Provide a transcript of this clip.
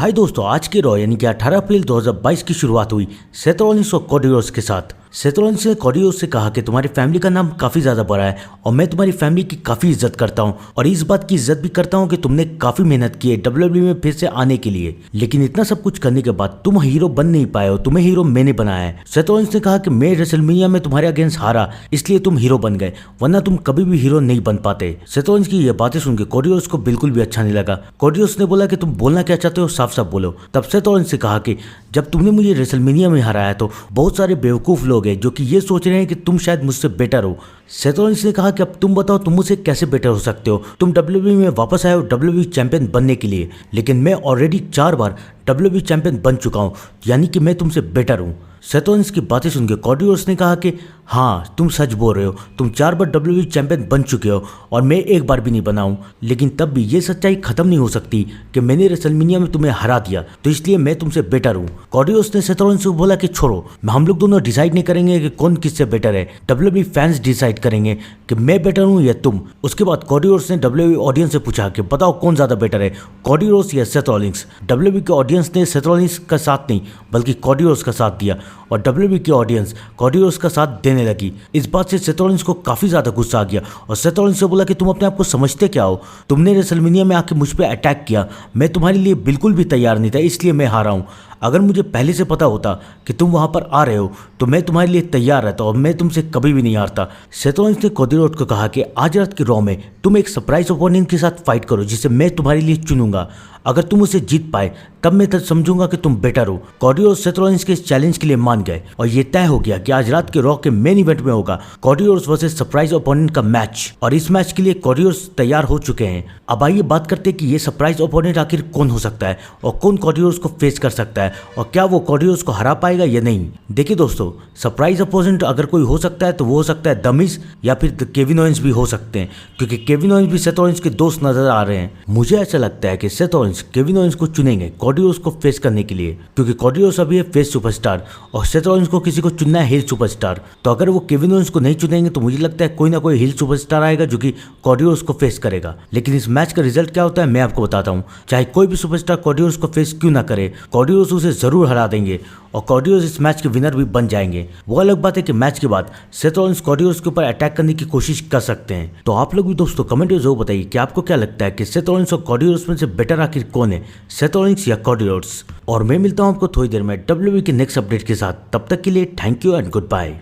हाय दोस्तों, आज के रॉ यानी कि 18 अप्रैल 2022 की शुरुआत हुई सेथ रॉलिंस और कोडी रोड्स के साथ। सेथ रॉलिंस ने कोडी रोड्स से कहा कि तुम्हारी फैमिली का नाम काफी ज्यादा बड़ा है और मैं तुम्हारी फैमिली की काफी इज्जत करता हूं और इस बात की इज्जत भी करता हूं कि तुमने काफी मेहनत की है डब्ल्यूडब्ल्यूई में फिर से आने के लिए, लेकिन इतना सब कुछ करने के बाद तुम हीरो बन नहीं पाए हो, तुम्हें हीरो मैंने बनाया है। सेथ रॉलिंस ने कहा कि मैं रेसलमेनिया में तुम्हारे अगेंस्ट हारा इसलिए तुम हीरो बन गए, वरना तुम कभी भी हीरो नहीं बन पाते। सेथ रॉलिंस की ये बातें सुनकर कोडी रोड्स को बिल्कुल भी अच्छा नहीं लगा। कोडी रोड्स ने बोला कि तुम बोलना क्या चाहते हो साफ साफ बोलो। तब सेथ रॉलिंस ने कहा कि जब तुमने मुझे रेसलमेनिया में हराया तो बहुत सारे बेवकूफ लोग हैं जो कि ये सोच रहे हैं कि तुम शायद मुझसे बेटर हो। सेथ रॉलिंस ने कहा कि अब तुम बताओ तुम मुझसे कैसे बेटर हो सकते हो। तुम डब्ल्यूडब्ल्यूई में वापस आए हो डब्ल्यूडब्ल्यूई चैंपियन बनने के लिए, लेकिन मैं ऑलरेडी 4 बार डब्ल्यूडब्ल्यूई चैंपियन बन चुका हूं, यानी कि मैं तुमसे बेटर हूं। सेथ रॉलिंस की बातें सुनकर कोडी रोड्स ने कहा कि हाँ तुम सच बोल रहे हो, तुम 4 बार डब्ल्यूडब्ल्यूई चैंपियन बन चुके हो और मैं एक बार भी नहीं बना हूं, लेकिन तब भी ये सच्चाई खत्म नहीं हो सकती कि मैंने रेसलमेनिया में तुम्हें हरा दिया, तो इसलिए मैं तुमसे बेटर हूं। कोडी रोड्स ने सेथ रॉलिंस को बोला कि छोड़ो, हम लोग दोनों डिसाइड नहीं करेंगे कि कौन किससे बेटर है, डब्ल्यूडब्ल्यूई फैंस डिसाइड करेंगे कि मैं बेटर हूं या तुम। उसके बाद कोडी रोड्स ने डब्ल्यूडब्ल्यूई ऑडियंस से पूछा कि बताओ कौन ज्यादा बेटर है, कोडी रोड्स या सेथ रॉलिंस। डब्ल्यूडब्ल्यूई के ऑडियंस ने सेथ रॉलिंस का साथ नहीं बल्कि कोडी रोड्स का साथ दिया और डब्ल्यूडब्ल्यूई की ऑडियंस कोडी रोड्स का साथ देने लगी। इस बात से सेथ रॉलिंस को काफी ज्यादा गुस्सा आ गया और सेथ रॉलिंस से बोला कि तुम अपने आप को समझते क्या हो, तुमने रेसलमेनिया में आके मुझ पे अटैक किया, मैं तुम्हारे लिए बिल्कुल भी तैयार नहीं था इसलिए मैं हारा हूं। अगर मुझे पहले से पता होता कि तुम वहां पर आ रहे हो तो मैं तुम्हारे लिए तैयार रहता और मैं तुमसे कभी भी नहीं हारता। सेथ रॉलिंस ने कोडी रोड्स को कहा कि आज रात के रॉ में तुम एक सरप्राइज ओपोनेंट के साथ फाइट करो जिसे मैं तुम्हारे लिए चुनूंगा। अगर तुम उसे जीत पाए तब मैं समझूंगा कि तुम बेटर हो। कोडी रोड्स सेथ रॉलिंस के इस चैलेंज के लिए मान गए और ये तय हो गया कि आज रात के रॉ के मेन इवेंट में होगा Cody Rhodes versus surprise opponent का मैच, और इस मैच के लिए कोडी रोड्स तैयार हो चुके हैं। अब आइए बात करते हैं कि ये सरप्राइज ओपोनेंट आखिर कौन हो सकता है और कौन कोडी रोड्स को फेस कर सकता है और क्या वो कोडी रोड्स को हरा पाएगा या नहीं। देखिए दोस्तों, सरप्राइज ओपोनेंट अगर कोई हो सकता है तो वो हो सकता है द मिज या फिर केविन ओवेंस भी हो सकते हैं, क्योंकि केविन ओवेंस भी सेथ रॉलिंस के दोस्त नजर आ रहे हैं। मुझे ऐसा लगता है कि सेथ रॉलिंस केविन ओवेंस को चुनेंगे कोडी रोड्स को फेस करने के लिए, क्योंकि कोडी रोड्स अभी है फेस सुपरस्टार और सेथ रॉलिंस को किसी को चुनना है हिल सुपरस्टार। तो अगर वो केविन ओवेंस को नहीं चुनेंगे तो मुझे लगता है कोई ना कोई हिल सुपरस्टार आएगा जो कि कोडी रोड्स को फेस करेगा। लेकिन इस मैच का रिजल्ट क्या होता है मैं आपको बताता हूँ। चाहे कोई भी सुपरस्टार कोडी रोड्स को फेस क्यों ना करे, कोडी रोड्स उसे जरूर हरा देंगे और कोडी रोड्स इस मैच के विनर भी बन जाएंगे। वो अलग बात है कि मैच के बाद सेथ रॉलिंस कोडी रोड्स के ऊपर अटैक करने की कोशिश कर सकते हैं। तो आप लोग भी दोस्तों कमेंट में जरूर बताइए कि आपको क्या लगता है कि सेथ रॉलिंस और कोडी रोड्स में से बेटर आखिर कौन है, सेथ रॉलिंस या कोडी रोड्स। और मैं मिलता हूं आपको थोड़ी देर में डब्ल्यूडब्ल्यूई के नेक्स्ट अपडेट के साथ। तब तक के लिए thank you and good bye.